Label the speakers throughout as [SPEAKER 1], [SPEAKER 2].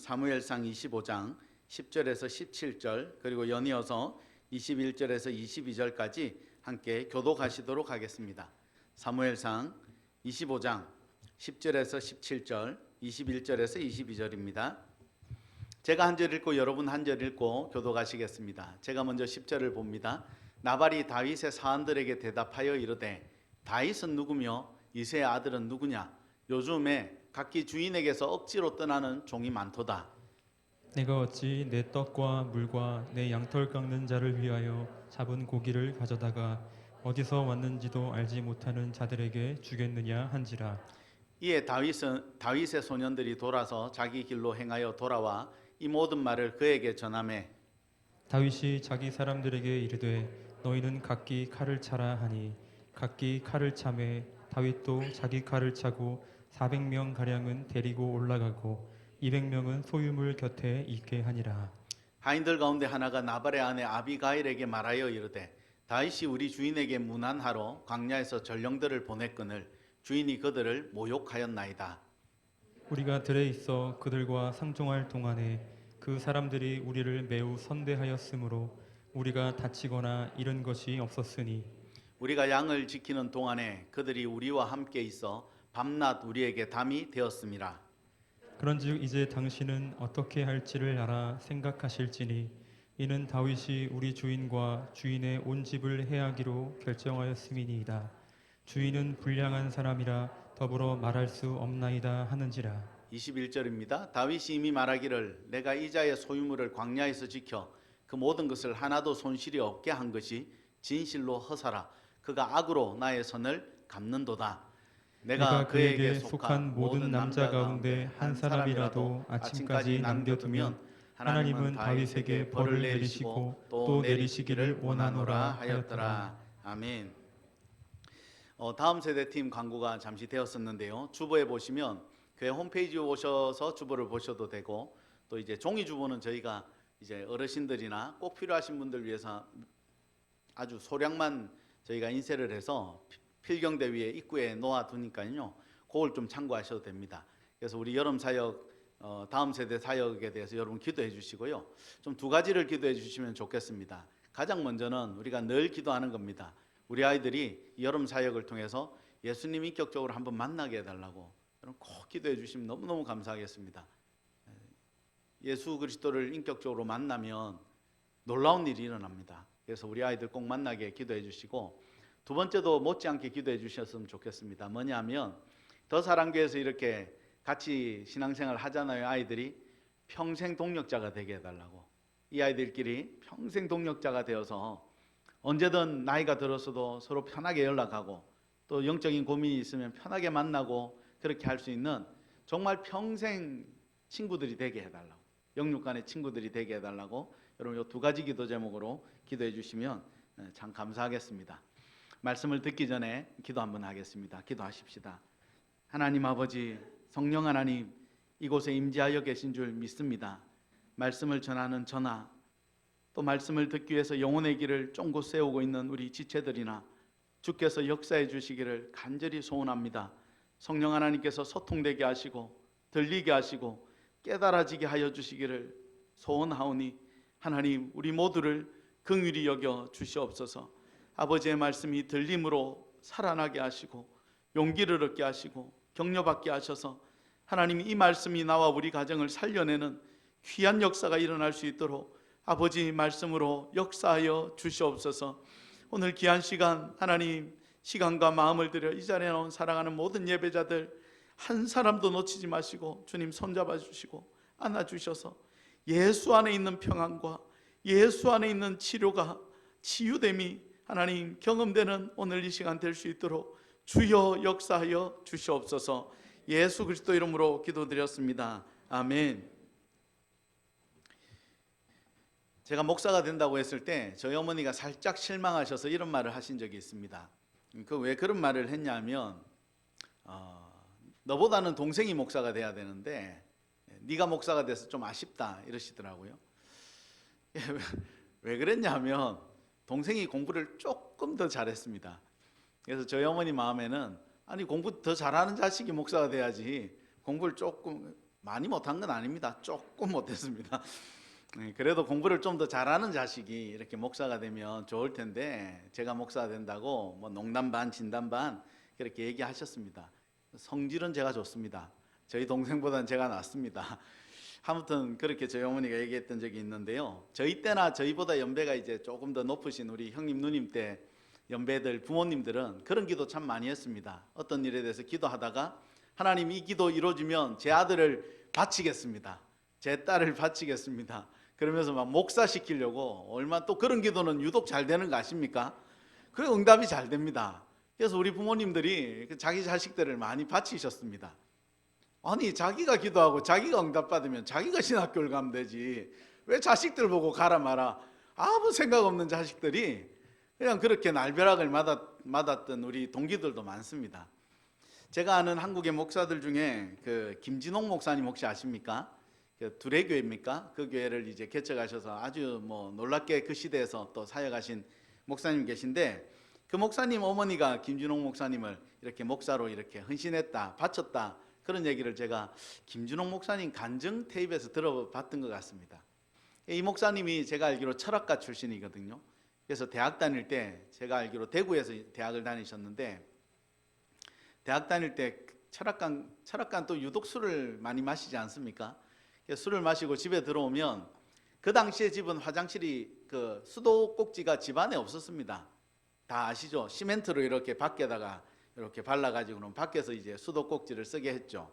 [SPEAKER 1] 사무엘상 25장 10절에서 17절 그리고 연이어서 21절에서 22절까지 함께 교독하시도록 하겠습니다. 사무엘상 25장 10절에서 17절, 21절에서 22절입니다. 제가 한 절 읽고 여러분 한 절 읽고 교독하시겠습니다. 제가 먼저 10절을 봅니다. 나발이 다윗의 사환들에게 대답하여 이르되 다윗은 누구며 이새의 아들은 누구냐? 요즘에 각기 주인에게서 억지로 떠나는 종이 많도다.
[SPEAKER 2] 내가 어찌 내 떡과 물과 내 양털 깎는 자를 위하여 잡은 고기를 가져다가 어디서 왔는지도 알지 못하는 자들에게 주겠느냐 한지라.
[SPEAKER 1] 이에 다윗의 소년들이 돌아서 자기 길로 행하여 돌아와 이 모든 말을 그에게 전하매
[SPEAKER 2] 다윗이 자기 사람들에게 이르되 너희는 각기 칼을 차라 하니 각기 칼을 차매 다윗도 자기 칼을 차고 400명 가량은 데리고 올라가고 200명은 소유물 곁에 있게 하니라.
[SPEAKER 1] 하인들 가운데 하나가 나발의 아내 아비가일에게 말하여 이르되 다윗이 우리 주인에게 문안하러 광야에서 전령들을 보냈거늘 주인이 그들을 모욕하였나이다.
[SPEAKER 2] 우리가 들에 있어 그들과 상종할 동안에 그 사람들이 우리를 매우 선대하였으므로 우리가 다치거나 잃은 것이 없었으니
[SPEAKER 1] 우리가 양을 지키는 동안에 그들이 우리와 함께 있어 밤낮 우리에게 담이 되었음이라.
[SPEAKER 2] 그런즉 이제 당신은 어떻게 할지를 알아 생각하실지니 이는 다윗이 우리 주인과 주인의 온 집을 해하기로 결정하였음이니이다. 주인은 불량한 사람이라 더불어 말할 수 없나이다 하는지라.
[SPEAKER 1] 21절입니다. 다윗이 이미 말하기를 내가 이자의 소유물을 광야에서 지켜 그 모든 것을 하나도 손실이 없게 한 것이 진실로 허사라. 그가 악으로 나의 선을 갚는도다.
[SPEAKER 2] 내가 그에게 속한 모든 남자 가운데 한 사람이라도 아침까지 남겨두면 하나님은 다윗에게 벌을 내리시고 또 내리시기를 원하노라 하였더라.
[SPEAKER 1] 아멘. 다음 세대 팀 광고가 잠시 되었었는데요. 주보에 보시면 교회 홈페이지에 오셔서 주보를 보셔도 되고 또 이제 종이 주보는 저희가 이제 어르신들이나 꼭 필요하신 분들 위해서 아주 소량만 저희가 인쇄를 해서 필경대 위에 입구에 놓아 두니까요. 그걸 좀 참고하셔도 됩니다. 그래서 우리 여름 사역 다음 세대 사역에 대해서 여러분 기도해 주시고요. 좀 두 가지를 기도해 주시면 좋겠습니다. 가장 먼저는 우리가 늘 기도하는 겁니다. 우리 아이들이 여름 사역을 통해서 예수님 인격적으로 한번 만나게 해달라고 여러분 꼭 기도해 주시면 너무너무 감사하겠습니다. 예수 그리스도를 인격적으로 만나면 놀라운 일이 일어납니다. 그래서 우리 아이들 꼭 만나게 기도해 주시고 두 번째도 못지않게 기도해 주셨으면 좋겠습니다. 뭐냐면 더 사랑교회에서 이렇게 같이 신앙생활 하잖아요. 아이들이 평생 동력자가 되게 해달라고. 이 아이들끼리 평생 동력자가 되어서 언제든 나이가 들었어도 서로 편하게 연락하고 또 영적인 고민이 있으면 편하게 만나고 그렇게 할 수 있는 정말 평생 친구들이 되게 해달라고. 영육 간의 친구들이 되게 해달라고 여러분 이 두 가지 기도 제목으로 기도해 주시면 참 감사하겠습니다. 말씀을 듣기 전에 기도 한번 하겠습니다. 기도하십시다. 하나님 아버지, 성령 하나님, 이곳에 임재하여 계신 줄 믿습니다. 말씀을 전하는 저나 또 말씀을 듣기 위해서 영혼의 길을 쫑긋 세우고 있는 우리 지체들이나 주께서 역사해 주시기를 간절히 소원합니다. 성령 하나님께서 소통되게 하시고 들리게 하시고 깨달아지게 하여 주시기를 소원하오니 하나님 우리 모두를 긍휼히 여겨 주시옵소서. 아버지의 말씀이 들림으로 살아나게 하시고 용기를 얻게 하시고 격려받게 하셔서 하나님 이 말씀이 나와 우리 가정을 살려내는 귀한 역사가 일어날 수 있도록 아버지 말씀으로 역사하여 주시옵소서. 오늘 귀한 시간 하나님 시간과 마음을 들여 이 자리에 나온 사랑하는 모든 예배자들 한 사람도 놓치지 마시고 주님 손잡아 주시고 안아주셔서 예수 안에 있는 평안과 예수 안에 있는 치료가 치유됨이 하나님 경험되는 오늘 이 시간 될 수 있도록 주여 역사하여 주시옵소서. 예수 그리스도 이름으로 기도드렸습니다. 아멘. 제가 목사가 된다고 했을 때 저희 어머니가 살짝 실망하셔서 이런 말을 하신 적이 있습니다. 왜 그런 말을 했냐면 너보다는 동생이 목사가 돼야 되는데 네가 목사가 돼서 좀 아쉽다 이러시더라고요. 왜 그랬냐면 동생이 공부를 조금 더 잘했습니다. 그래서 저희 어머니 마음에는 아니 공부 더 잘하는 자식이 목사가 돼야지 공부를 조금 많이 못한 건 아닙니다. 조금 못했습니다. 네, 그래도 공부를 좀 더 잘하는 자식이 이렇게 목사가 되면 좋을 텐데 제가 목사가 된다고 뭐 농담 반 진담 반 그렇게 얘기하셨습니다. 성질은 제가 좋습니다. 저희 동생보다는 제가 낫습니다. 아무튼 그렇게 저희 어머니가 얘기했던 적이 있는데요. 저희 때나 저희보다 연배가 이제 조금 더 높으신 우리 형님 누님 때 연배들 부모님들은 그런 기도 참 많이 했습니다. 어떤 일에 대해서 기도하다가 하나님 이 기도 이루어지면 제 아들을 바치겠습니다. 제 딸을 바치겠습니다. 그러면서 막 목사시키려고 얼마 또 그런 기도는 유독 잘 되는 거 아십니까? 그 응답이 잘 됩니다. 그래서 우리 부모님들이 자기 자식들을 많이 바치셨습니다. 아니 자기가 기도하고 자기가 응답받으면 자기가 신학교를 가면 되지 왜 자식들 보고 가라 마라. 아무 생각 없는 자식들이 그냥 그렇게 날벼락을 맞았던 우리 동기들도 많습니다. 제가 아는 한국의 목사들 중에 그 김진홍 목사님 혹시 아십니까? 그 두레교회입니까? 그 교회를 이제 개척하셔서 아주 뭐 놀랍게 그 시대에서 또 사역하신 목사님 계신데 그 목사님 어머니가 김진홍 목사님을 이렇게 목사로 이렇게 헌신했다, 바쳤다 그런 얘기를 제가 김진홍 목사님 간증 테이프에서 들어봤던 것 같습니다. 이 목사님이 제가 알기로 철학가 출신이거든요. 그래서 대학 다닐 때 제가 알기로 대구에서 대학을 다니셨는데 대학 다닐 때 철학관 또 유독 술을 많이 마시지 않습니까? 술을 마시고 집에 들어오면 그 당시에 집은 화장실이 그 수도꼭지가 집안에 없었습니다. 다 아시죠? 시멘트로 이렇게 밖에다가 이렇게 발라가지고 그럼 밖에서 이제 수도꼭지를 쓰게 했죠.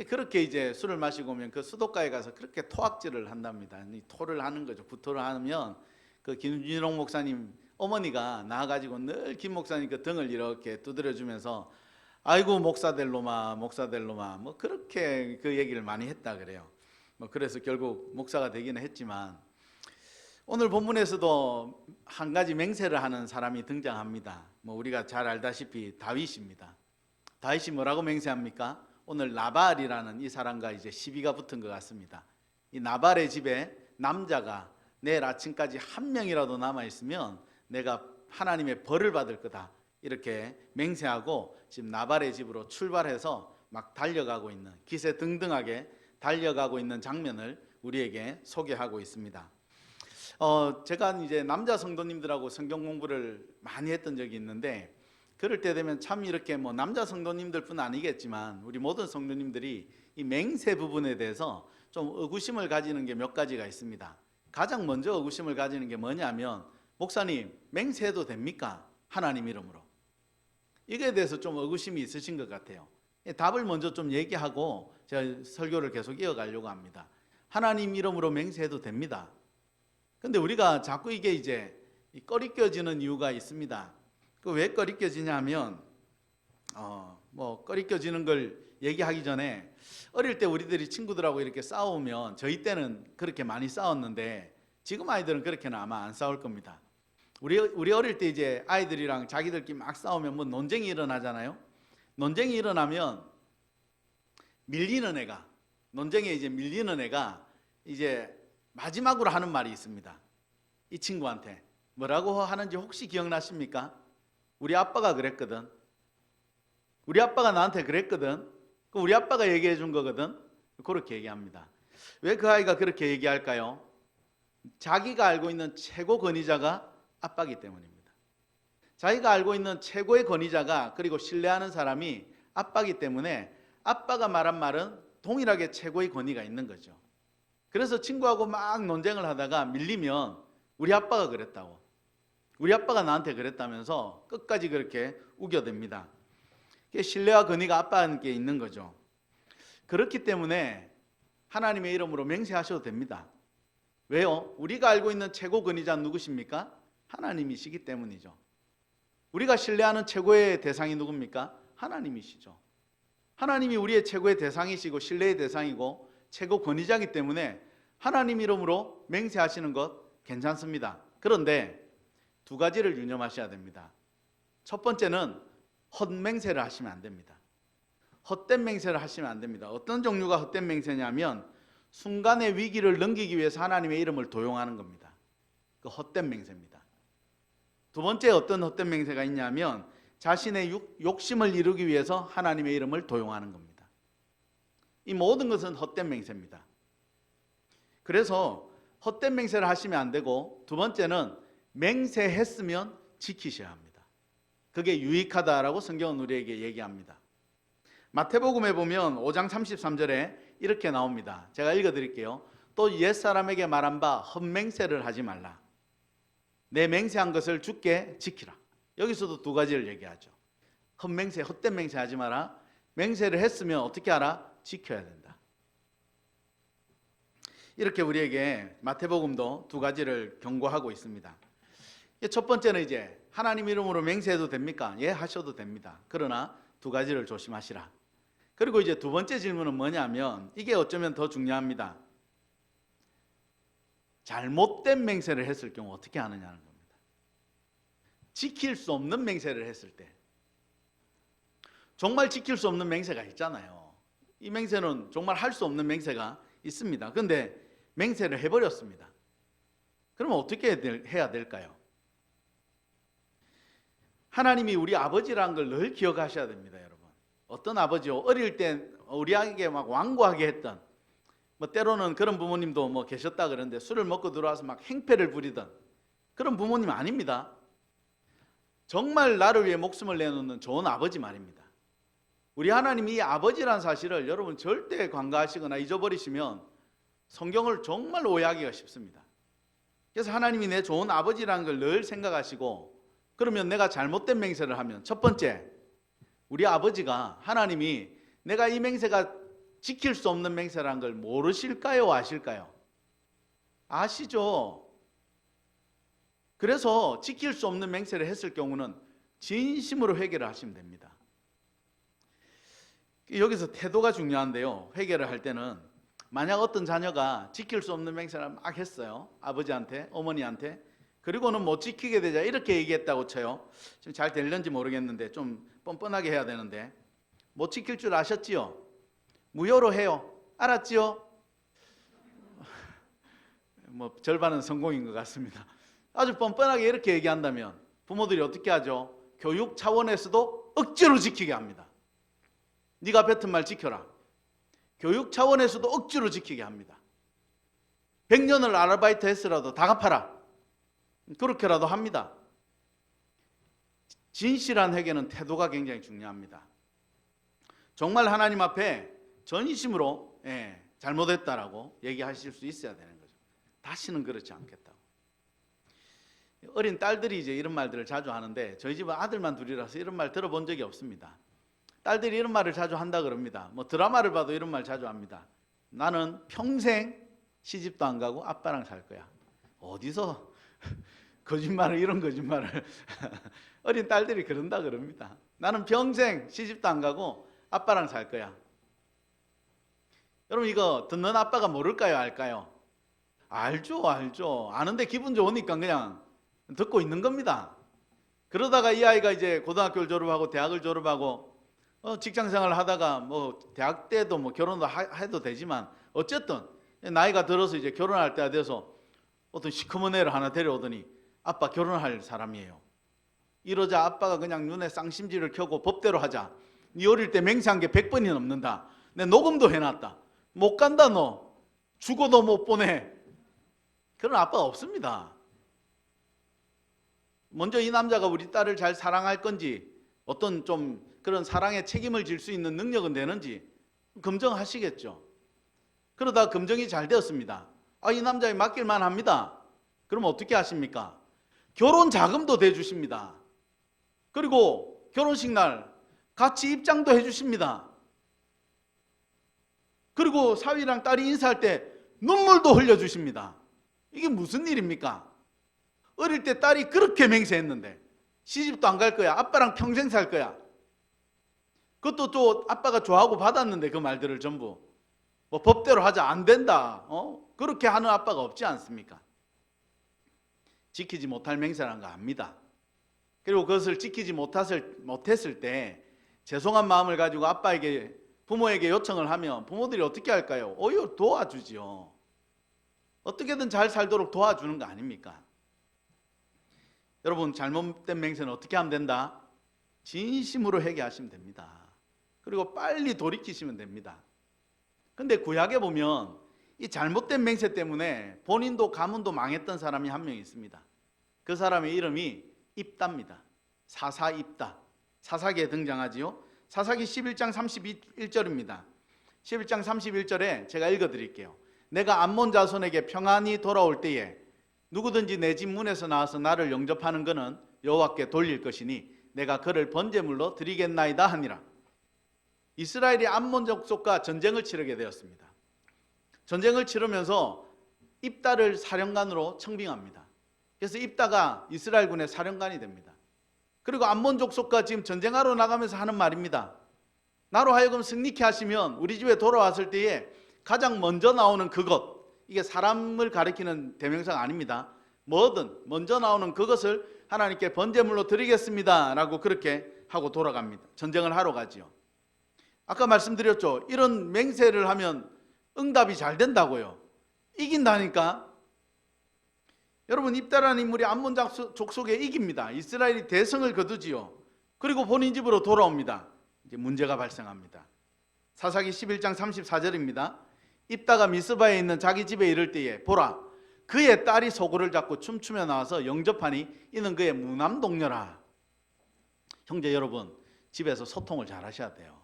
[SPEAKER 1] 그렇게 이제 술을 마시고 오면 그 수도가에 가서 그렇게 토악질을 한답니다. 이 토를 하는 거죠. 구토를 하면 그 김진홍 목사님 어머니가 나와가지고 늘 김 목사님 그 등을 이렇게 두드려주면서 아이고 목사될 놈아 뭐 그렇게 그 얘기를 많이 했다 그래요. 뭐 그래서 결국 목사가 되기는 했지만 오늘 본문에서도 한 가지 맹세를 하는 사람이 등장합니다. 뭐 우리가 잘 알다시피 다윗입니다. 다윗이 뭐라고 맹세합니까? 오늘 나발이라는 이 사람과 이제 시비가 붙은 것 같습니다. 이 나발의 집에 남자가 내일 아침까지 한 명이라도 남아 있으면 내가 하나님의 벌을 받을 거다. 이렇게 맹세하고 지금 나발의 집으로 출발해서 막 달려가고 있는 기세등등하게 달려가고 있는 장면을 우리에게 소개하고 있습니다. 제가 이제 남자 성도님들하고 성경 공부를 많이 했던 적이 있는데 그럴 때 되면 참 이렇게 뭐 남자 성도님들뿐 아니겠지만 우리 모든 성도님들이 이 맹세 부분에 대해서 좀 의구심을 가지는 게 몇 가지가 있습니다. 가장 먼저 의구심을 가지는 게 뭐냐면 목사님 맹세해도 됩니까? 하나님 이름으로. 이거에 대해서 좀 의구심이 있으신 것 같아요. 답을 먼저 좀 얘기하고 제가 설교를 계속 이어가려고 합니다. 하나님 이름으로 맹세해도 됩니다. 근데 우리가 자꾸 이게 이제 꺼리껴지는 이유가 있습니다. 그 왜 꺼리껴지냐 하면 뭐 꺼리껴지는 걸 얘기하기 전에 어릴 때 우리들이 친구들하고 이렇게 싸우면 저희 때는 그렇게 많이 싸웠는데 지금 아이들은 그렇게는 아마 안 싸울 겁니다. 우리 어릴 때 이제 아이들이랑 자기들끼리 막 싸우면 뭐 논쟁이 일어나잖아요. 논쟁이 일어나면 논쟁에 이제 밀리는 애가 이제 마지막으로 하는 말이 있습니다. 이 친구한테 뭐라고 하는지 혹시 기억나십니까? 우리 아빠가 그랬거든. 우리 아빠가 나한테 그랬거든. 우리 아빠가 얘기해 준 거거든. 그렇게 얘기합니다. 왜 그 아이가 그렇게 얘기할까요? 자기가 알고 있는 최고 권위자가 아빠기 때문입니다. 자기가 알고 있는 최고의 권위자가 그리고 신뢰하는 사람이 아빠기 때문에 아빠가 말한 말은 동일하게 최고의 권위가 있는 거죠. 그래서 친구하고 막 논쟁을 하다가 밀리면 우리 아빠가 그랬다고, 우리 아빠가 나한테 그랬다면서 끝까지 그렇게 우겨댑니다. 신뢰와 권위가 아빠께 있는 거죠. 그렇기 때문에 하나님의 이름으로 맹세하셔도 됩니다. 왜요? 우리가 알고 있는 최고 권위자는 누구십니까? 하나님이시기 때문이죠. 우리가 신뢰하는 최고의 대상이 누굽니까? 하나님이시죠. 하나님이 우리의 최고의 대상이시고 신뢰의 대상이고 최고 권위자이기 때문에 하나님 이름으로 맹세하시는 것 괜찮습니다. 그런데 두 가지를 유념하셔야 됩니다. 첫 번째는 헛맹세를 하시면 안 됩니다. 헛된 맹세를 하시면 안 됩니다. 어떤 종류가 헛된 맹세냐면 순간의 위기를 넘기기 위해서 하나님의 이름을 도용하는 겁니다. 그 헛된 맹세입니다. 두 번째 어떤 헛된 맹세가 있냐면 자신의 욕심을 이루기 위해서 하나님의 이름을 도용하는 겁니다. 이 모든 것은 헛된 맹세입니다. 그래서 헛된 맹세를 하시면 안 되고, 두 번째는 맹세했으면 지키셔야 합니다. 그게 유익하다라고 성경은 우리에게 얘기합니다. 마태복음에 보면 5장 33절에 이렇게 나옵니다. 제가 읽어드릴게요. 또 옛사람에게 말한 바 헛맹세를 하지 말라. 내 맹세한 것을 주께 지키라. 여기서도 두 가지를 얘기하죠. 헛맹세, 헛된 맹세 하지 마라. 맹세를 했으면 어떻게 하라? 지켜야 된다. 이렇게 우리에게 마태복음도 두 가지를 경고하고 있습니다. 첫 번째는 이제 하나님 이름으로 맹세해도 됩니까? 예, 하셔도 됩니다. 그러나 두 가지를 조심하시라. 그리고 이제 두 번째 질문은 뭐냐면, 이게 어쩌면 더 중요합니다. 잘못된 맹세를 했을 경우 어떻게 하느냐는 겁니다. 지킬 수 없는 맹세를 했을 때, 정말 지킬 수 없는 맹세가 있잖아요. 이 맹세는 정말 할 수 없는 맹세가 있습니다. 그런데 맹세를 해버렸습니다. 그러면 어떻게 해야 될까요? 하나님이 우리 아버지라는 걸 늘 기억하셔야 됩니다, 여러분. 어떤 아버지요? 어릴 때 우리에게 막 완고하게 했던, 뭐 때로는 그런 부모님도 뭐 계셨다 그러는데, 술을 먹고 들어와서 막 행패를 부리던 그런 부모님 아닙니다. 정말 나를 위해 목숨을 내놓는 좋은 아버지 말입니다. 우리 하나님이 이 아버지라는 사실을 여러분 절대 간과하시거나 잊어버리시면 성경을 정말 오해하기가 쉽습니다. 그래서 하나님이 내 좋은 아버지라는 걸 늘 생각하시고, 그러면 내가 잘못된 맹세를 하면, 첫 번째, 우리 아버지가, 하나님이 내가 이 맹세가 지킬 수 없는 맹세라는 걸 모르실까요? 아실까요? 아시죠? 그래서 지킬 수 없는 맹세를 했을 경우는 진심으로 회개를 하시면 됩니다. 여기서 태도가 중요한데요. 회개를 할 때는 만약 어떤 자녀가 지킬 수 없는 맹세를 막 했어요. 아버지한테, 어머니한테. 그리고는 못 지키게 되자 이렇게 얘기했다고 쳐요. 지금 잘 될는지 모르겠는데 좀 뻔뻔하게 해야 되는데, 못 지킬 줄 아셨지요? 무효로 해요. 알았지요? 뭐 절반은 성공인 것 같습니다. 아주 뻔뻔하게 이렇게 얘기한다면 부모들이 어떻게 하죠? 교육 차원에서도 억지로 지키게 합니다. 네가 뱉은 말 지켜라. 교육 차원에서도 억지로 지키게 합니다. 100년을 아르바이트 했으라도 다 갚아라. 그렇게라도 합니다. 진실한 회개는 태도가 굉장히 중요합니다. 정말 하나님 앞에 전심으로 잘못했다라고 얘기하실 수 있어야 되는 거죠. 다시는 그렇지 않겠다고. 어린 딸들이 이제 이런 말들을 자주 하는데, 저희 집은 아들만 둘이라서 이런 말 들어본 적이 없습니다. 딸들이 이런 말을 자주 한다 그럽니다. 뭐 드라마를 봐도 이런 말 자주 합니다. 나는 평생 시집도 안 가고 아빠랑 살 거야. 어디서 거짓말을, 이런 거짓말을 어린 딸들이 그런다 그럽니다. 나는 평생 시집도 안 가고 아빠랑 살 거야. 여러분, 이거 듣는 아빠가 모를까요? 알까요? 알죠, 알죠. 아는데 기분 좋으니까 그냥 듣고 있는 겁니다. 그러다가 이 아이가 이제 고등학교를 졸업하고 대학을 졸업하고 직장생활을 하다가 뭐 대학 때도 뭐 결혼도 해도 되지만, 어쨌든 나이가 들어서 이제 결혼할 때가 돼서 어떤 시커먼 애를 하나 데려오더니 아빠 결혼할 사람이에요. 이러자 아빠가 그냥 눈에 쌍심지를 켜고 법대로 하자. 네 어릴 때 맹세한 게 100번이 넘는다. 내 녹음도 해놨다. 못 간다 너. 죽어도 못 보내. 그런 아빠가 없습니다. 먼저 이 남자가 우리 딸을 잘 사랑할 건지, 어떤 좀 그런 사랑에 책임을 질 수 있는 능력은 되는지 검증하시겠죠. 그러다 검증이 잘 되었습니다. 이 남자에 맡길만 합니다. 그럼 어떻게 하십니까? 결혼 자금도 대주십니다. 그리고 결혼식 날 같이 입장도 해주십니다. 그리고 사위랑 딸이 인사할 때 눈물도 흘려주십니다. 이게 무슨 일입니까? 어릴 때 딸이 그렇게 맹세했는데 시집도 안 갈 거야. 아빠랑 평생 살 거야. 그것도 또 아빠가 좋아하고 받았는데 그 말들을 전부 뭐 법대로 하자, 안 된다. 그렇게 하는 아빠가 없지 않습니까? 지키지 못할 맹세라는 거 압니다. 그리고 그것을 지키지 못했을 때 죄송한 마음을 가지고 아빠에게, 부모에게 요청을 하면 부모들이 어떻게 할까요? 오히려 도와주지요. 어떻게든 잘 살도록 도와주는 거 아닙니까? 여러분, 잘못된 맹세는 어떻게 하면 된다? 진심으로 회개하시면 됩니다. 그리고 빨리 돌이키시면 됩니다. 근데 구약에 보면 이 잘못된 맹세 때문에 본인도 가문도 망했던 사람이 한 명 있습니다. 그 사람의 이름이 입다입니다. 사사 입다. 사사기에 등장하지요. 사사기 11장 31절입니다. 11장 31절에 제가 읽어드릴게요. 내가 암몬 자손에게 평안히 돌아올 때에 누구든지 내 집 문에서 나와서 나를 영접하는 그는 여호와께 돌릴 것이니 내가 그를 번제물로 드리겠나이다 하니라. 이스라엘이 암몬 족속과 전쟁을 치르게 되었습니다. 전쟁을 치르면서 입다를 사령관으로 청빙합니다. 그래서 입다가 이스라엘군의 사령관이 됩니다. 그리고 암몬 족속과 지금 전쟁하러 나가면서 하는 말입니다. 나로 하여금 승리케 하시면 우리 집에 돌아왔을 때에 가장 먼저 나오는 그것, 이게 사람을 가리키는 대명사가 아닙니다. 뭐든 먼저 나오는 그것을 하나님께 번제물로 드리겠습니다 라고 그렇게 하고 돌아갑니다. 전쟁을 하러 가지요. 아까 말씀드렸죠. 이런 맹세를 하면 응답이 잘 된다고요. 이긴다니까. 여러분, 입다라는 인물이 암몬 족속에 이깁니다. 이스라엘이 대성을 거두지요. 그리고 본인 집으로 돌아옵니다. 이제 문제가 발생합니다. 사사기 11장 34절입니다. 입다가 미스바에 있는 자기 집에 이를 때에 보라, 그의 딸이 소굴을 잡고 춤추며 나와서 영접하니 이는 그의 무남동녀라. 형제 여러분, 집에서 소통을 잘 하셔야 돼요.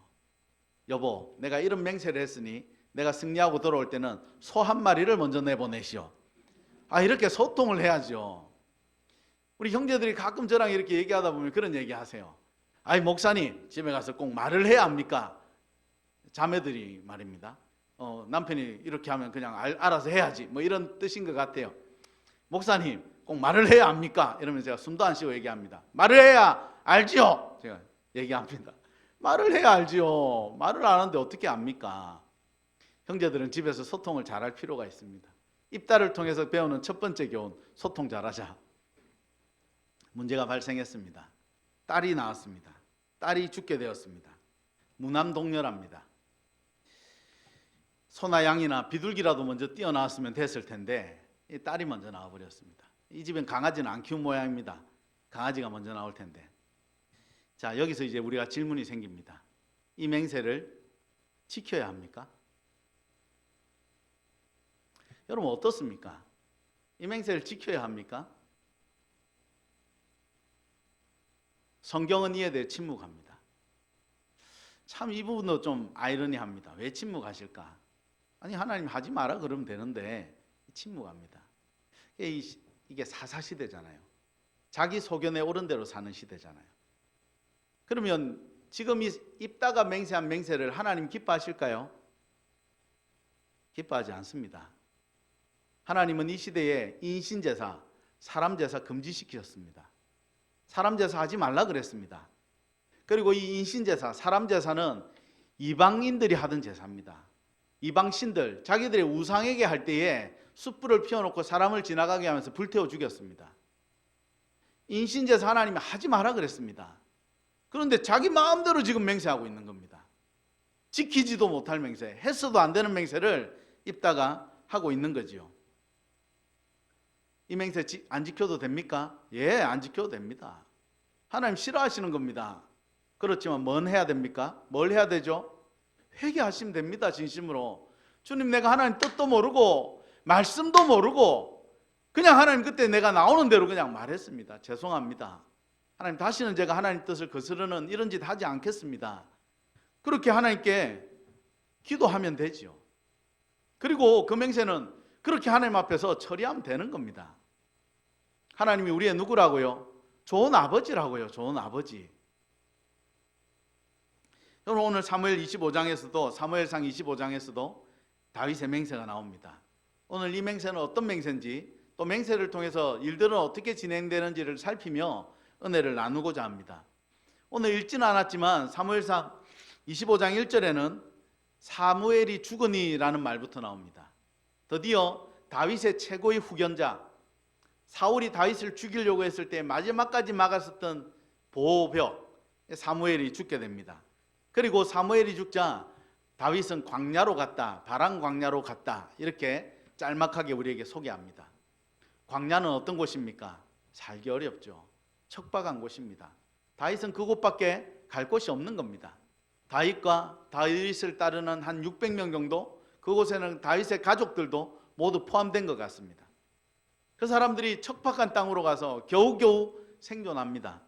[SPEAKER 1] 여보, 내가 이런 맹세를 했으니 내가 승리하고 돌아올 때는 소 한 마리를 먼저 내보내시오. 이렇게 소통을 해야죠. 우리 형제들이 가끔 저랑 이렇게 얘기하다 보면 그런 얘기 하세요. 목사님, 집에 가서 꼭 말을 해야 합니까? 자매들이 말입니다. 남편이 이렇게 하면 그냥 알아서 해야지, 뭐 이런 뜻인 것 같아요. 목사님, 꼭 말을 해야 합니까? 이러면 제가 숨도 안 쉬고 얘기합니다. 말을 해야 알지요? 제가 얘기합니다. 말을 해야 알지요. 말을 안 하는데 어떻게 압니까? 형제들은 집에서 소통을 잘할 필요가 있습니다. 입다를 통해서 배우는 첫 번째 교훈, 소통 잘하자. 문제가 발생했습니다. 딸이 나왔습니다. 딸이 죽게 되었습니다. 무남동녀랍니다. 소나 양이나 비둘기라도 먼저 뛰어나왔으면 됐을 텐데 이 딸이 먼저 나와버렸습니다. 이 집엔 강아지는 안 키운 모양입니다. 강아지가 먼저 나올 텐데. 자, 여기서 이제 우리가 질문이 생깁니다. 이 맹세를 지켜야 합니까? 여러분 어떻습니까? 이 맹세를 지켜야 합니까? 성경은 이에 대해 침묵합니다. 참 이 부분도 좀 아이러니합니다. 왜 침묵하실까? 하나님 하지 마라 그러면 되는데 침묵합니다. 이게 사사시대잖아요. 자기 소견에 옳은 대로 사는 시대잖아요. 그러면 지금 이 입다가 맹세한 맹세를 하나님 기뻐하실까요? 기뻐하지 않습니다. 하나님은 이 시대에 인신제사, 사람제사 금지시키셨습니다. 사람제사 하지 말라 그랬습니다. 그리고 이 인신제사, 사람제사는 이방인들이 하던 제사입니다. 이방신들, 자기들의 우상에게 할 때에 숯불을 피워놓고 사람을 지나가게 하면서 불태워 죽였습니다. 인신제사 하나님이 하지 마라 그랬습니다. 그런데 자기 마음대로 지금 맹세하고 있는 겁니다. 지키지도 못할 맹세, 했어도 안 되는 맹세를 입다가 하고 있는 거지요. 이 맹세 안 지켜도 됩니까? 예, 안 지켜도 됩니다. 하나님 싫어하시는 겁니다. 그렇지만 뭘 해야 됩니까? 뭘 해야 되죠? 회개하시면 됩니다. 진심으로. 주님, 내가 하나님 뜻도 모르고 말씀도 모르고 그냥 하나님 그때 내가 나오는 대로 그냥 말했습니다. 죄송합니다. 하나님, 다시는 제가 하나님 뜻을 거스르는 이런 짓 하지 않겠습니다. 그렇게 하나님께 기도하면 되죠. 그리고 그 맹세는 그렇게 하나님 앞에서 처리하면 되는 겁니다. 하나님이 우리의 누구라고요? 좋은 아버지라고요. 좋은 아버지. 여러분, 오늘 사무엘상 25장에서도 다윗의 맹세가 나옵니다. 오늘 이 맹세는 어떤 맹세인지, 또 맹세를 통해서 일들은 어떻게 진행되는지를 살피며 은혜를 나누고자 합니다. 오늘 읽지는 않았지만 사무엘상 25장 1절에는 사무엘이 죽으니라는 말부터 나옵니다. 드디어 다윗의 최고의 후견자, 사울이 다윗을 죽이려고 했을 때 마지막까지 막았었던 보호벽 사무엘이 죽게 됩니다. 그리고 사무엘이 죽자 다윗은 광야로 갔다, 바람 광야로 갔다, 이렇게 짤막하게 우리에게 소개합니다. 광야는 어떤 곳입니까? 살기 어렵죠. 척박한 곳입니다. 다윗은 그곳밖에 갈 곳이 없는 겁니다. 다윗과 다윗을 따르는 한 600명 정도, 그곳에는 다윗의 가족들도 모두 포함된 것 같습니다. 그 사람들이 척박한 땅으로 가서 겨우겨우 생존합니다.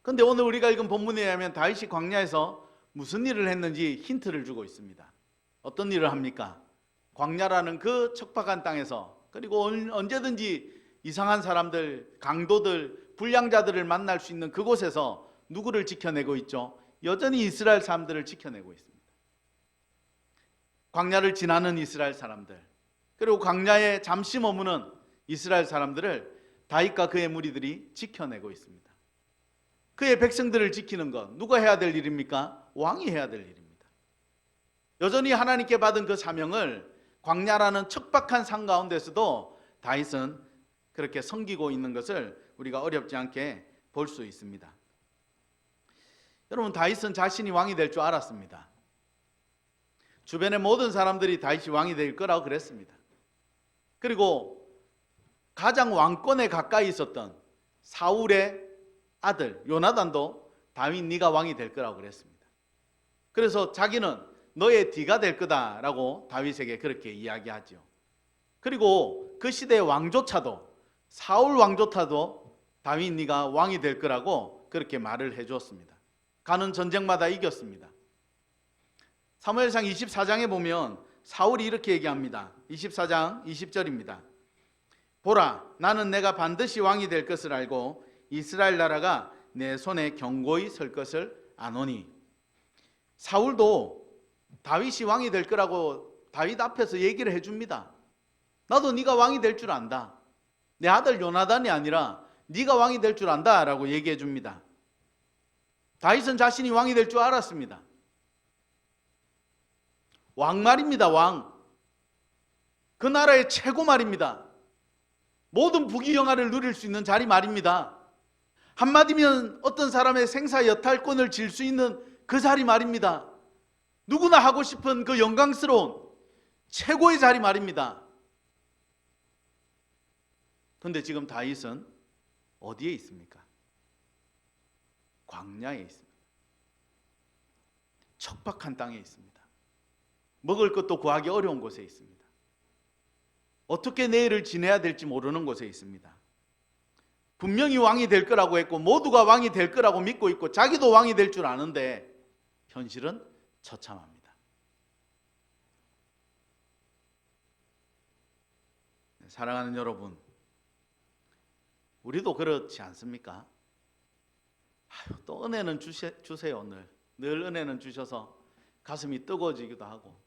[SPEAKER 1] 그런데 오늘 우리가 읽은 본문에 의하면 다윗이 광야에서 무슨 일을 했는지 힌트를 주고 있습니다. 어떤 일을 합니까? 광야라는 그 척박한 땅에서, 그리고 언제든지 이상한 사람들, 강도들, 불량자들을 만날 수 있는 그곳에서 누구를 지켜내고 있죠? 여전히 이스라엘 사람들을 지켜내고 있습니다. 광야를 지나는 이스라엘 사람들, 그리고 광야에 잠시 머무는 이스라엘 사람들을 다윗과 그의 무리들이 지켜내고 있습니다. 그의 백성들을 지키는 것, 누가 해야 될 일입니까? 왕이 해야 될 일입니다. 여전히 하나님께 받은 그 사명을 광야라는 척박한 산 가운데서도 다윗은 그렇게 섬기고 있는 것을 우리가 어렵지 않게 볼 수 있습니다. 여러분, 다윗은 자신이 왕이 될 줄 알았습니다. 주변의 모든 사람들이 다윗이 왕이 될 거라고 그랬습니다. 그리고 가장 왕권에 가까이 있었던 사울의 아들 요나단도 다윗 네가 왕이 될 거라고 그랬습니다. 그래서 자기는 너의 뒤가 될 거다라고 다윗에게 그렇게 이야기하죠. 그리고 그 시대의 왕조차도, 사울 왕조차도 다윗 네가 왕이 될 거라고 그렇게 말을 해주었습니다. 가는 전쟁마다 이겼습니다. 사무엘상 24장에 보면 사울이 이렇게 얘기합니다. 24장 20절입니다. 보라, 나는 내가 반드시 왕이 될 것을 알고 이스라엘 나라가 내 손에 견고히 설 것을 아노니. 사울도 다윗이 왕이 될 거라고 다윗 앞에서 얘기를 해줍니다. 나도 네가 왕이 될 줄 안다. 내 아들 요나단이 아니라 네가 왕이 될 줄 안다 라고 얘기해 줍니다. 다윗은 자신이 왕이 될 줄 알았습니다. 왕말입니다. 왕. 그 나라의 최고 말입니다. 모든 부귀영화를 누릴 수 있는 자리 말입니다. 한마디면 어떤 사람의 생사 여탈권을 질 수 있는 그 자리 말입니다. 누구나 하고 싶은 그 영광스러운 최고의 자리 말입니다. 그런데 지금 다윗은 어디에 있습니까? 광야에 있습니다. 척박한 땅에 있습니다. 먹을 것도 구하기 어려운 곳에 있습니다. 어떻게 내일을 지내야 될지 모르는 곳에 있습니다. 분명히 왕이 될 거라고 했고 모두가 왕이 될 거라고 믿고 있고 자기도 왕이 될 줄 아는데 현실은 처참합니다. 사랑하는 여러분, 우리도 그렇지 않습니까? 또 은혜는 주세요. 늘 은혜는 주셔서 가슴이 뜨거워지기도 하고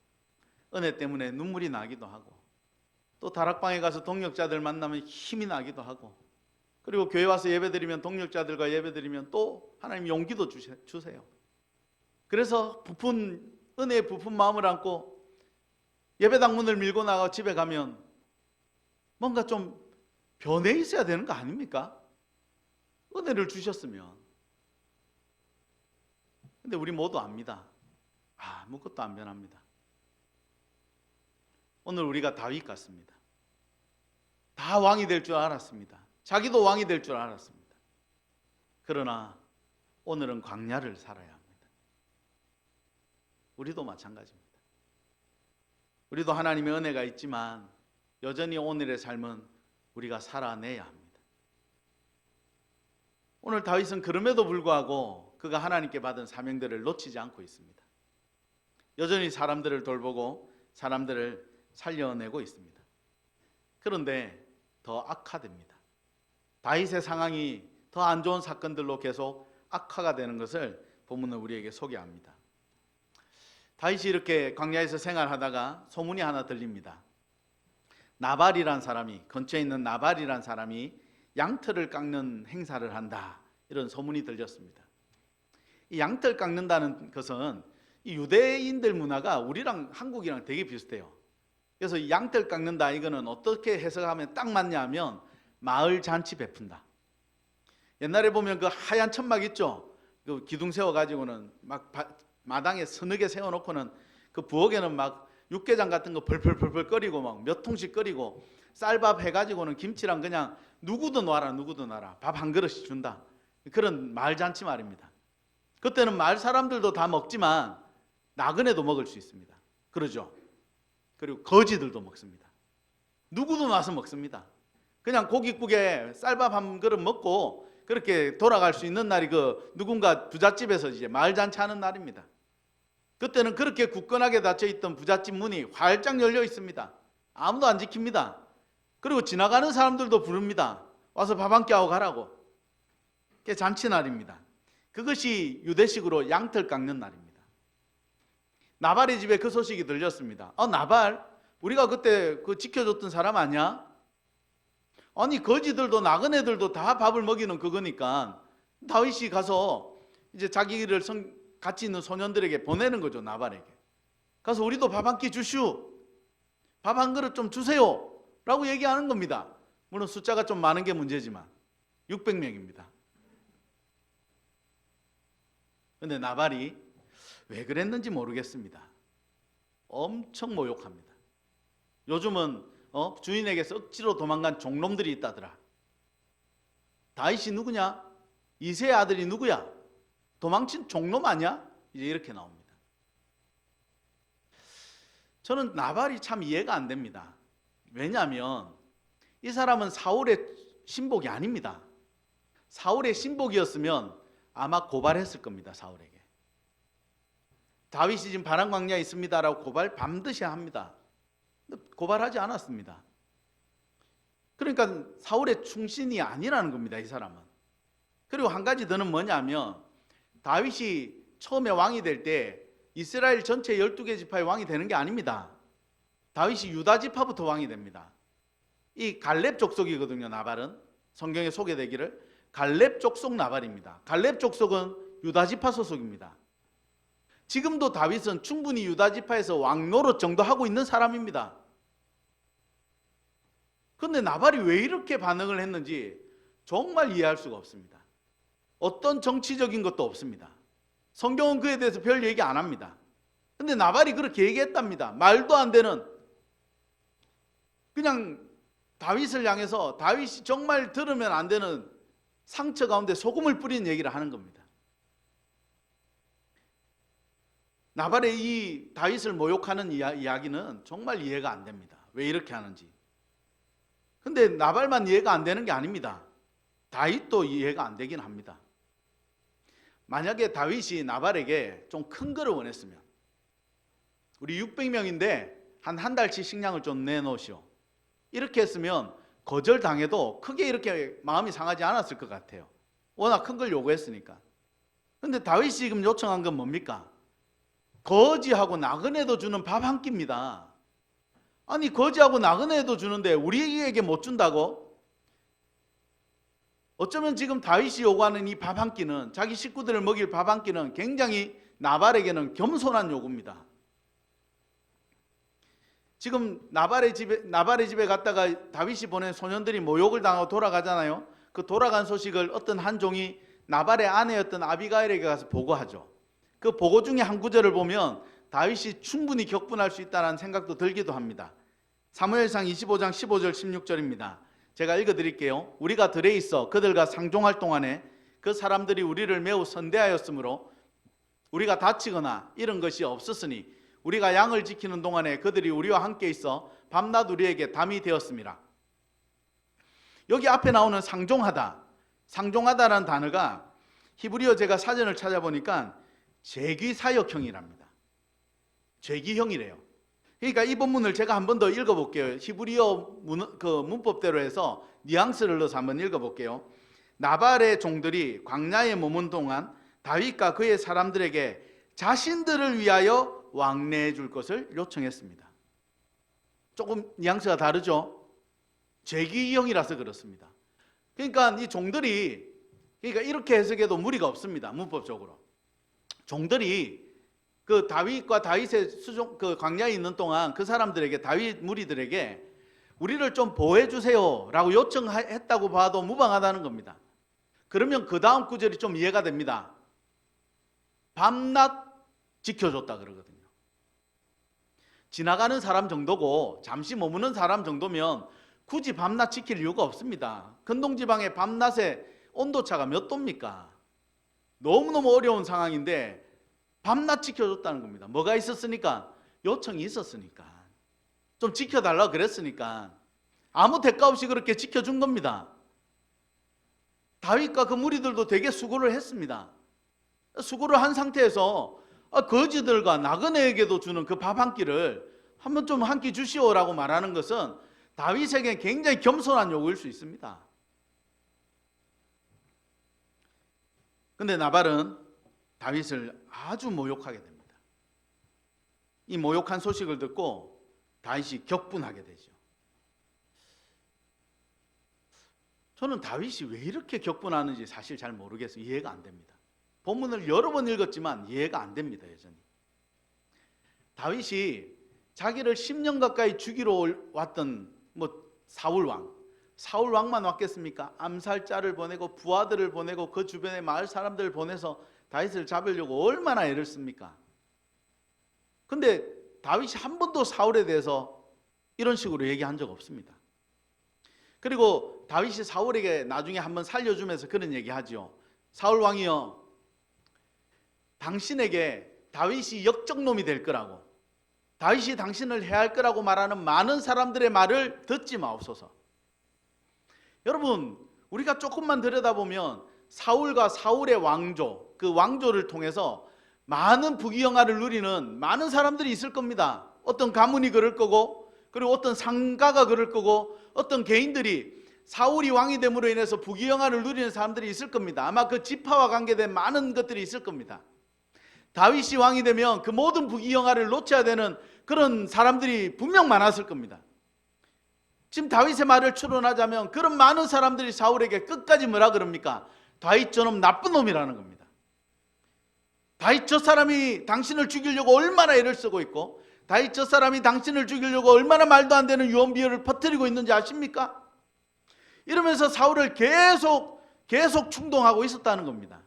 [SPEAKER 1] 은혜 때문에 눈물이 나기도 하고 또 다락방에 가서 동역자들 만나면 힘이 나기도 하고 그리고 교회 와서 예배드리면 동역자들과 예배드리면 또 하나님 용기도 주세요. 그래서 은혜의 부푼 마음을 안고 예배당 문을 밀고 나가 집에 가면 뭔가 좀 변해 있어야 되는 거 아닙니까? 은혜를 주셨으면. 근데 우리 모두 압니다. 아무것도 안 변합니다. 오늘 우리가 다윗 같습니다. 다 왕이 될 줄 알았습니다. 자기도 왕이 될 줄 알았습니다. 그러나 오늘은 광야를 살아야 합니다. 우리도 마찬가지입니다. 우리도 하나님의 은혜가 있지만 여전히 오늘의 삶은 우리가 살아내야 합니다. 오늘 다윗은 그럼에도 불구하고 그가 하나님께 받은 사명들을 놓치지 않고 있습니다. 여전히 사람들을 돌보고 사람들을 살려내고 있습니다. 그런데 더 악화됩니다. 다윗의 상황이 더 안 좋은 사건들로 계속 악화가 되는 것을 본문은 우리에게 소개합니다. 다윗이 이렇게 광야에서 생활하다가 소문이 하나 들립니다. 나발이란 사람이, 근처에 있는 나발이란 사람이 양털을 깎는 행사를 한다, 이런 소문이 들렸습니다. 이 양털 깎는다는 것은 이 유대인들 문화가 우리랑 한국이랑 되게 비슷해요. 그래서 이 양털 깎는다, 이거는 어떻게 해석하면 딱 맞냐면 마을 잔치 베푼다. 옛날에 보면 그 하얀 천막 있죠? 그 기둥 세워가지고는 막 마당에 서너 개 세워놓고는 그 부엌에는 막 육개장 같은 거 벌벌벌벌 끓이고 막 몇 통씩 끓이고 쌀밥 해가지고는 김치랑 그냥 누구도 놔라 밥 한 그릇씩 준다. 그런 마을 잔치 말입니다. 그때는 마을 사람들도 다 먹지만 나그네도 먹을 수 있습니다. 그러죠? 그리고 거지들도 먹습니다. 누구도 나서 먹습니다. 그냥 고깃국에 쌀밥 한 그릇 먹고 그렇게 돌아갈 수 있는 날이 그 누군가 부잣집에서 이제 마을 잔치하는 날입니다. 그때는 그렇게 굳건하게 닫혀 있던 부잣집 문이 활짝 열려 있습니다. 아무도 안 지킵니다. 그리고 지나가는 사람들도 부릅니다. 와서 밥 한 끼 하고 가라고. 그게 잔치날입니다. 그것이 유대식으로 양털 깎는 날입니다. 나발의 집에 그 소식이 들렸습니다. 나발, 우리가 그때 그 지켜줬던 사람 아니야? 아니 거지들도 나그네들도 다 밥을 먹이는 그거니까 다윗이 가서 이제 자기를 같이 있는 소년들에게 보내는 거죠. 나발에게 가서 우리도 밥 한 끼 주시오, 밥 한 그릇 좀 주세요 라고 얘기하는 겁니다. 물론 숫자가 좀 많은 게 문제지만 600명입니다. 근데 나발이 왜 그랬는지 모르겠습니다. 엄청 모욕합니다. 요즘은 주인에게서 억지로 도망간 종놈들이 있다더라. 다윗이 누구냐? 이새의 아들이 누구야? 도망친 종놈 아니야? 이제 이렇게 나옵니다. 저는 나발이 참 이해가 안 됩니다. 왜냐하면 이 사람은 사울의 신복이 아닙니다. 사울의 신복이었으면 아마 고발했을 겁니다. 사울에게. 다윗이 지금 바람 광야에 있습니다라고 고발 반드시 합니다. 고발하지 않았습니다. 그러니까 사울의 충신이 아니라는 겁니다. 이 사람은. 그리고 한 가지 더는 뭐냐면 다윗이 처음에 왕이 될 때 이스라엘 전체 12개 지파의 왕이 되는 게 아닙니다. 다윗이 유다 지파부터 왕이 됩니다. 이 갈렙 족속이거든요. 나발은 성경에 소개되기를 갈렙 족속 나발입니다. 갈렙 족속은 유다 지파 소속입니다. 지금도 다윗은 충분히 유다 지파에서 왕 노릇 정도 하고 있는 사람입니다. 그런데 나발이 왜 이렇게 반응을 했는지 정말 이해할 수가 없습니다. 어떤 정치적인 것도 없습니다. 성경은 그에 대해서 별 얘기 안 합니다. 근데 나발이 그렇게 얘기했답니다. 말도 안 되는, 그냥 다윗을 향해서 다윗이 정말 들으면 안 되는 상처 가운데 소금을 뿌린 얘기를 하는 겁니다. 나발의 이 다윗을 모욕하는 이야기는 정말 이해가 안 됩니다. 왜 이렇게 하는지. 근데 나발만 이해가 안 되는 게 아닙니다. 다윗도 이해가 안 되긴 합니다. 만약에 다윗이 나발에게 좀 큰 거를 원했으면, 우리 600명인데 한 달치 식량을 좀 내놓으시오, 이렇게 했으면 거절당해도 크게 이렇게 마음이 상하지 않았을 것 같아요. 워낙 큰 걸 요구했으니까. 근데 다윗이 지금 요청한 건 뭡니까? 거지하고 나그네도 주는 밥 한 끼입니다. 아니 거지하고 나그네도 주는데 우리에게 못 준다고? 어쩌면 지금 다윗이 요구하는 이 밥 한 끼는, 자기 식구들을 먹일 밥 한 끼는 굉장히 나발에게는 겸손한 요구입니다. 지금 나발의 집에 갔다가 다윗이 보낸 소년들이 모욕을 당하고 돌아가잖아요. 그 돌아간 소식을 어떤 한 종이 나발의 아내였던 아비가일에게 가서 보고하죠. 그 보고 중에 한 구절을 보면 다윗이 충분히 격분할 수 있다는 생각도 들기도 합니다. 사무엘상 25장 15절 16절입니다. 제가 읽어드릴게요. 우리가 들에 있어 그들과 상종할 동안에 그 사람들이 우리를 매우 선대하였으므로 우리가 다치거나 이런 것이 없었으니 우리가 양을 지키는 동안에 그들이 우리와 함께 있어 밤낮 우리에게 담이 되었습니다. 여기 앞에 나오는 상종하다, 상종하다라는 단어가 히브리어, 제가 사전을 찾아보니까 재귀사역형이랍니다. 재귀형이래요. 그러니까 이 본문을 제가 한 번 더 읽어볼게요. 히브리어 문법대로 해서 뉘앙스를 넣어서 한번 읽어볼게요. 나발의 종들이 광야에 머문 동안 다윗과 그의 사람들에게 자신들을 위하여 왕래해 줄 것을 요청했습니다. 조금 뉘앙스가 다르죠? 재귀형이라서 그렇습니다. 그러니까 이 종들이, 그러니까 이렇게 해석해도 무리가 없습니다. 문법적으로. 종들이 그 다윗과 다윗의 그 광야에 있는 동안 그 사람들에게, 다윗 무리들에게 우리를 좀 보호해 주세요라고 요청했다고 봐도 무방하다는 겁니다. 그러면 그 다음 구절이 좀 이해가 됩니다. 밤낮 지켜줬다 그러거든요. 지나가는 사람 정도고 잠시 머무는 사람 정도면 굳이 밤낮 지킬 이유가 없습니다. 근동지방의 밤낮의 온도차가 몇 도입니까? 너무너무 어려운 상황인데 밤낮 지켜줬다는 겁니다. 뭐가 있었으니까? 요청이 있었으니까. 좀 지켜달라 그랬으니까 아무 대가 없이 그렇게 지켜준 겁니다. 다윗과 그 무리들도 되게 수고를 했습니다. 수고를 한 상태에서 거지들과 나그네에게도 주는 그 밥 한 끼를 한번 좀 한 끼 주시오라고 말하는 것은 다윗에게 굉장히 겸손한 요구일 수 있습니다. 근데 나발은 다윗을 아주 모욕하게 됩니다. 이 모욕한 소식을 듣고 다윗이 격분하게 되죠. 저는 다윗이 왜 이렇게 격분하는지 사실 잘 모르겠어요. 이해가 안 됩니다. 본문을 여러 번 읽었지만 이해가 안 됩니다. 여전히 다윗이 자기를 10년 가까이 죽이러 왔던 사울 왕만 왔겠습니까? 암살자를 보내고 부하들을 보내고 그 주변의 마을 사람들을 보내서 다윗을 잡으려고 얼마나 애를 씁니까? 근데 다윗이 한 번도 사울에 대해서 이런 식으로 얘기한 적 없습니다. 그리고 다윗이 사울에게 나중에 한번 살려주면서 그런 얘기하죠. 사울 왕이여, 당신에게 다윗이 역적놈이 될 거라고, 다윗이 당신을 해할 거라고 말하는 많은 사람들의 말을 듣지 마옵소서. 여러분, 우리가 조금만 들여다보면 사울과 사울의 왕조, 그 왕조를 통해서 많은 부귀영화를 누리는 많은 사람들이 있을 겁니다. 어떤 가문이 그럴 거고, 그리고 어떤 상가가 그럴 거고, 어떤 개인들이 사울이 왕이 됨으로 인해서 부귀영화를 누리는 사람들이 있을 겁니다. 아마 그 지파와 관계된 많은 것들이 있을 겁니다. 다윗이 왕이 되면 그 모든 부귀영화를 놓쳐야 되는 그런 사람들이 분명 많았을 겁니다. 지금 다윗의 말을 추론하자면 그런 많은 사람들이 사울에게 끝까지 뭐라 그럽니까? 다윗 저놈 나쁜 놈이라는 겁니다. 다윗 저 사람이 당신을 죽이려고 얼마나 애를 쓰고 있고, 다윗 저 사람이 당신을 죽이려고 얼마나 말도 안 되는 유언비어를 퍼뜨리고 있는지 아십니까? 이러면서 사울을 계속 충동하고 있었다는 겁니다.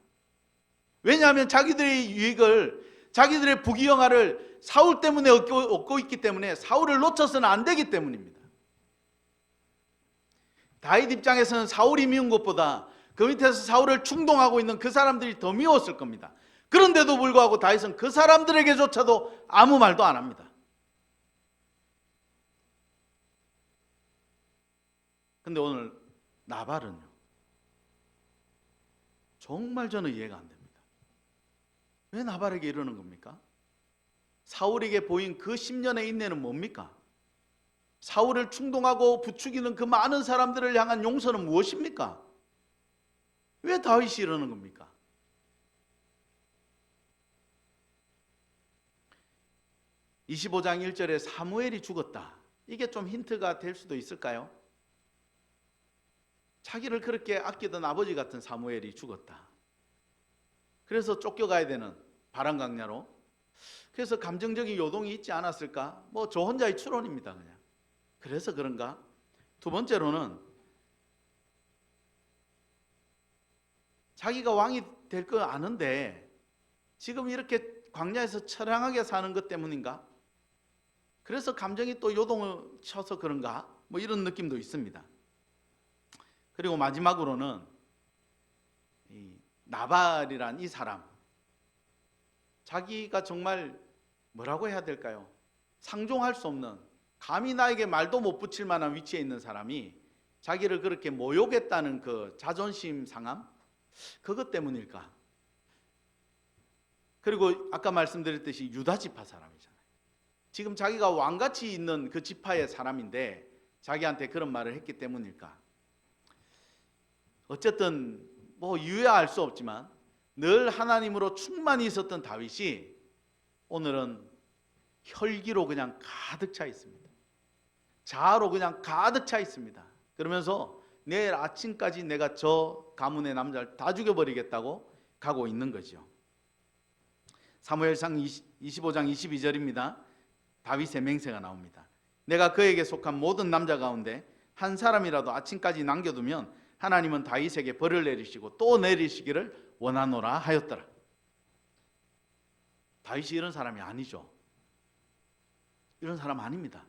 [SPEAKER 1] 왜냐하면 자기들의 유익을, 자기들의 부귀영화를 사울 때문에 얻고 있기 때문에 사울을 놓쳐서는 안 되기 때문입니다. 다윗 입장에서는 사울이 미운 것보다 그 밑에서 사울을 충동하고 있는 그 사람들이 더 미웠을 겁니다. 그런데도 불구하고 다윗은 그 사람들에게조차도 아무 말도 안 합니다. 근데 오늘 나발은요, 정말 저는 이해가 안 됩니다. 왜 나발에게 이러는 겁니까? 사울에게 보인 그 10년의 인내는 뭡니까? 사울을 충동하고 부추기는 그 많은 사람들을 향한 용서는 무엇입니까? 왜 다윗이 이러는 겁니까? (25장 1절에) 사무엘이 죽었다, 이게 좀 힌트가 될 수도 있을까요? 자기를 그렇게 아끼던 아버지 같은 사무엘이 죽었다. 그래서 쫓겨가야 되는 바람강야로. 그래서 감정적인 요동이 있지 않았을까? 저 혼자의 추론입니다. 그냥. 그래서 그런가? 두 번째로는 자기가 왕이 될 거 아는데 지금 이렇게 광야에서 처량하게 사는 것 때문인가? 그래서 감정이 또 요동을 쳐서 그런가? 이런 느낌도 있습니다. 그리고 마지막으로는 이 나발이란 이 사람, 자기가 정말 뭐라고 해야 될까요? 상종할 수 없는, 감히 나에게 말도 못 붙일 만한 위치에 있는 사람이 자기를 그렇게 모욕했다는 그 자존심 상함, 그것 때문일까? 그리고 아까 말씀드렸듯이 유다 지파 사람이잖아요. 지금 자기가 왕같이 있는 그 지파의 사람인데 자기한테 그런 말을 했기 때문일까? 어쨌든 이유야 알 수 없지만 늘 하나님으로 충만히 있었던 다윗이 오늘은 혈기로 그냥 가득 차 있습니다. 자아로 그냥 가득 차 있습니다. 그러면서 내일 아침까지 내가 저 가문의 남자를 다 죽여버리겠다고 가고 있는 거죠. 사무엘상 25장 22절입니다. 다윗의 맹세가 나옵니다. 내가 그에게 속한 모든 남자 가운데 한 사람이라도 아침까지 남겨두면 하나님은 다윗에게 벌을 내리시고 또 내리시기를 원하노라 하였더라. 다윗이 이런 사람이 아니죠. 이런 사람 아닙니다.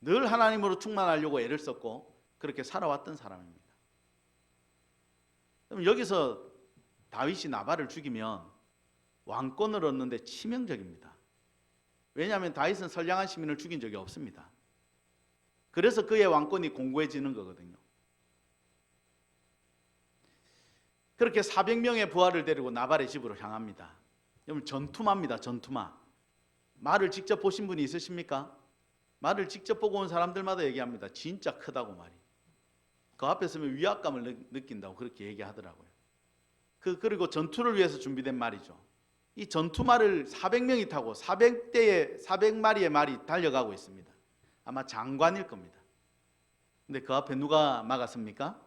[SPEAKER 1] 늘 하나님으로 충만하려고 애를 썼고 그렇게 살아왔던 사람입니다. 그럼 여기서 다윗이 나발을 죽이면 왕권을 얻는데 치명적입니다. 왜냐하면 다윗은 선량한 시민을 죽인 적이 없습니다. 그래서 그의 왕권이 공고해지는 거거든요. 그렇게 400명의 부하를 데리고 나발의 집으로 향합니다. 여러분, 전투마입니다. 전투마. 말을 직접 보신 분이 있으십니까? 말을 직접 보고 온 사람들마다 얘기합니다. 진짜 크다고 말이. 그 앞에 서면 위압감을 느낀다고 그렇게 얘기하더라고요. 그리고 전투를 위해서 준비된 말이죠. 이 전투말을 400명이 타고 400마리의 말이 달려가고 있습니다. 아마 장관일 겁니다. 근데 그 앞에 누가 막았습니까?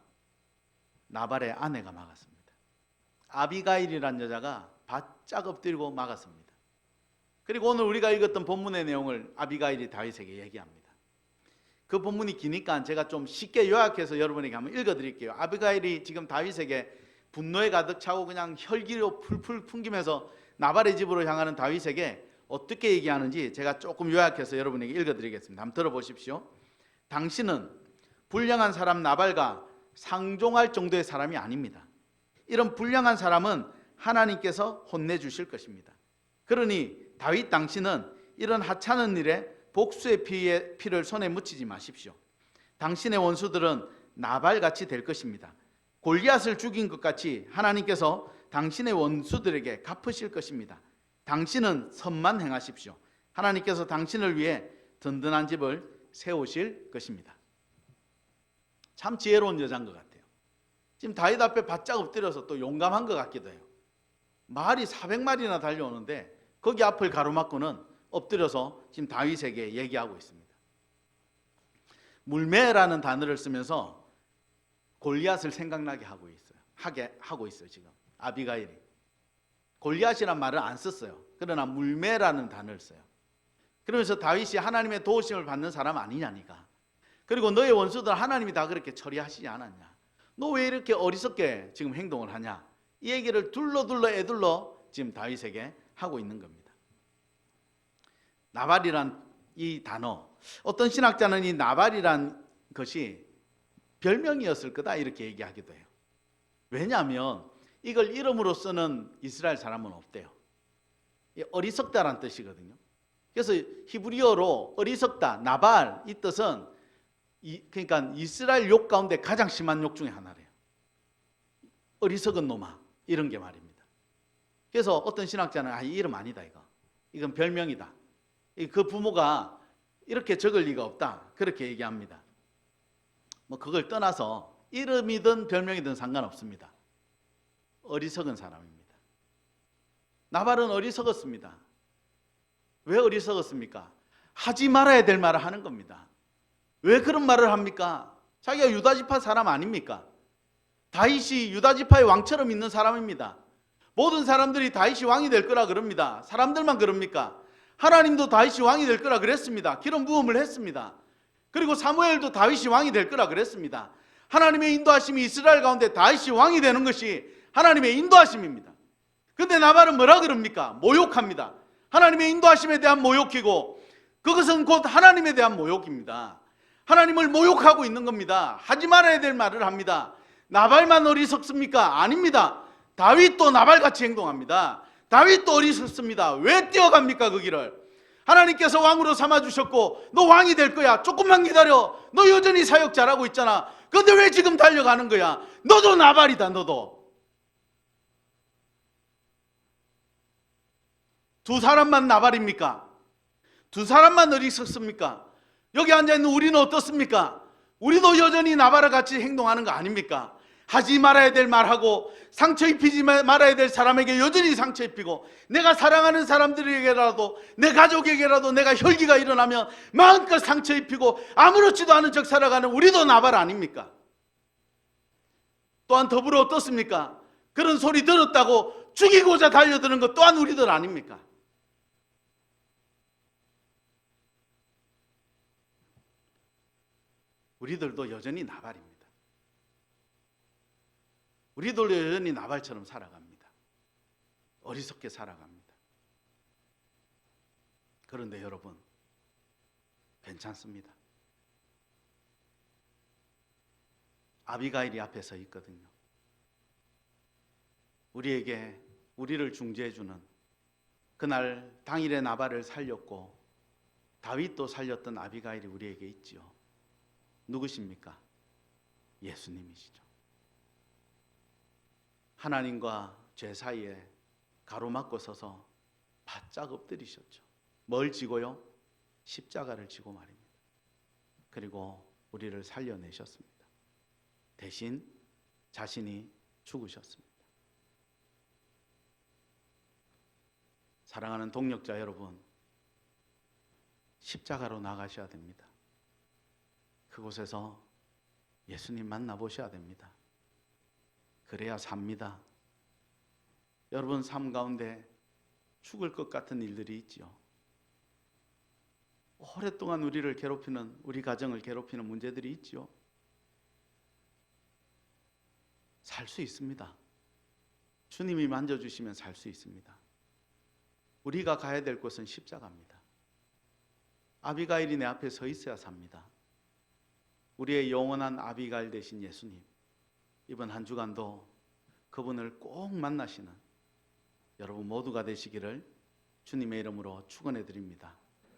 [SPEAKER 1] 나발의 아내가 막았습니다. 아비가일이라는 여자가 바짝 엎드리고 막았습니다. 그리고 오늘 우리가 읽었던 본문의 내용을 아비가일이 다윗에게 얘기합니다. 그 본문이 기니까 제가 좀 쉽게 요약해서 여러분에게 한번 읽어드릴게요. 아비가일이 지금 다윗에게 분노에 가득 차고 그냥 혈기로 풀풀 풍기면서 나발의 집으로 향하는 다윗에게 어떻게 얘기하는지 제가 조금 요약해서 여러분에게 읽어드리겠습니다. 한번 들어보십시오. 당신은 불량한 사람 나발과 상종할 정도의 사람이 아닙니다. 이런 불량한 사람은 하나님께서 혼내주실 것입니다. 그러니 다윗 당신은 이런 하찮은 일에 복수의 피를 손에 묻히지 마십시오. 당신의 원수들은 나발같이 될 것입니다. 골리앗을 죽인 것 같이 하나님께서 당신의 원수들에게 갚으실 것입니다. 당신은 선만 행하십시오. 하나님께서 당신을 위해 든든한 집을 세우실 것입니다. 참 지혜로운 여자인 것 같아요. 지금 다윗 앞에 바짝 엎드려서 또 용감한 것 같기도 해요. 말이 400마리나 달려오는데 거기 앞을 가로막고는 엎드려서 지금 다윗에게 얘기하고 있습니다. 물매라는 단어를 쓰면서 골리앗을 생각나게 하고 있어요. 지금 아비가일이 골리앗이란 말을 안 썼어요. 그러나 물매라는 단어를 써요. 그러면서 다윗이 하나님의 도우심을 받는 사람 아니냐니까. 그리고 너의 원수들 하나님이 다 그렇게 처리하시지 않았냐. 너 왜 이렇게 어리석게 지금 행동을 하냐. 이 얘기를 애둘러 지금 다윗에게 하고 있는 겁니다. 나발이란 이 단어, 어떤 신학자는 이 나발이란 것이 별명이었을 거다 이렇게 얘기하기도 해요. 왜냐하면 이걸 이름으로 쓰는 이스라엘 사람은 없대요. 어리석다란 뜻이거든요. 그래서 히브리어로 어리석다, 나발 이 뜻은 그러니까 이스라엘 욕 가운데 가장 심한 욕 중에 하나래요. 어리석은 놈아 이런 게 말입니다. 그래서 어떤 신학자는 이 이름 아니다 이건 별명이다. 그 부모가 이렇게 적을 리가 없다 그렇게 얘기합니다. 뭐 그걸 떠나서 이름이든 별명이든 상관없습니다. 어리석은 사람입니다. 나발은 어리석었습니다. 왜 어리석었습니까? 하지 말아야 될 말을 하는 겁니다. 왜 그런 말을 합니까? 자기가 유다지파 사람 아닙니까? 다윗이 유다지파의 왕처럼 있는 사람입니다. 모든 사람들이 다윗이 왕이 될 거라 그럽니다. 사람들만 그럽니까? 하나님도 다윗이 왕이 될 거라 그랬습니다. 기름 부음을 했습니다. 그리고 사무엘도 다윗이 왕이 될 거라 그랬습니다. 하나님의 인도하심이 이스라엘 가운데 다윗이 왕이 되는 것이 하나님의 인도하심입니다. 근데 나발은 뭐라 그럽니까? 모욕합니다. 하나님의 인도하심에 대한 모욕이고 그것은 곧 하나님에 대한 모욕입니다. 하나님을 모욕하고 있는 겁니다. 하지 말아야 될 말을 합니다. 나발만 어리석습니까? 아닙니다. 다윗도 나발같이 행동합니다. 다윗도 어리석습니다. 왜 뛰어갑니까 그 길을? 하나님께서 왕으로 삼아주셨고 너 왕이 될 거야. 조금만 기다려. 너 여전히 사역 잘하고 있잖아. 그런데 왜 지금 달려가는 거야? 너도 나발이다. 너도. 두 사람만 나발입니까? 두 사람만 어리석습니까? 여기 앉아있는 우리는 어떻습니까? 우리도 여전히 나발과 같이 행동하는 거 아닙니까? 하지 말아야 될 말하고 상처 입히지 말아야 될 사람에게 여전히 상처 입히고 내가 사랑하는 사람들에게라도 내 가족에게라도 내가 혈기가 일어나면 마음껏 상처 입히고 아무렇지도 않은 척 살아가는 우리도 나발 아닙니까? 또한 더불어 어떻습니까? 그런 소리 들었다고 죽이고자 달려드는 것 또한 우리들 아닙니까? 우리들도 여전히 나발입니다. 우리들도 여전히 나발처럼 살아갑니다. 어리석게 살아갑니다. 그런데 여러분, 괜찮습니다. 아비가일이 앞에 서 있거든요. 우리를 중재해주는 그날 당일에 나발을 살렸고 다윗도 살렸던 아비가일이 우리에게 있지요. 누구십니까? 예수님이시죠. 하나님과 죄 사이에 가로막고 서서 바짝 엎드리셨죠. 뭘 지고요? 십자가를 지고 말입니다. 그리고 우리를 살려내셨습니다. 대신 자신이 죽으셨습니다. 사랑하는 동역자 여러분, 십자가로 나가셔야 됩니다. 그곳에서 예수님 만나보셔야 됩니다. 그래야 삽니다. 여러분 삶 가운데 죽을 것 같은 일들이 있지요. 오랫동안 우리를 괴롭히는, 우리 가정을 괴롭히는 문제들이 있지요. 살 수 있습니다. 주님이 만져주시면 살 수 있습니다. 우리가 가야 될 곳은 십자가입니다. 아비가일이 내 앞에 서 있어야 삽니다. 우리의 영원한 아비가일 되신 예수님, 이번 한 주간도 그분을 꼭 만나시는 여러분 모두가 되시기를 주님의 이름으로 축원해 드립니다.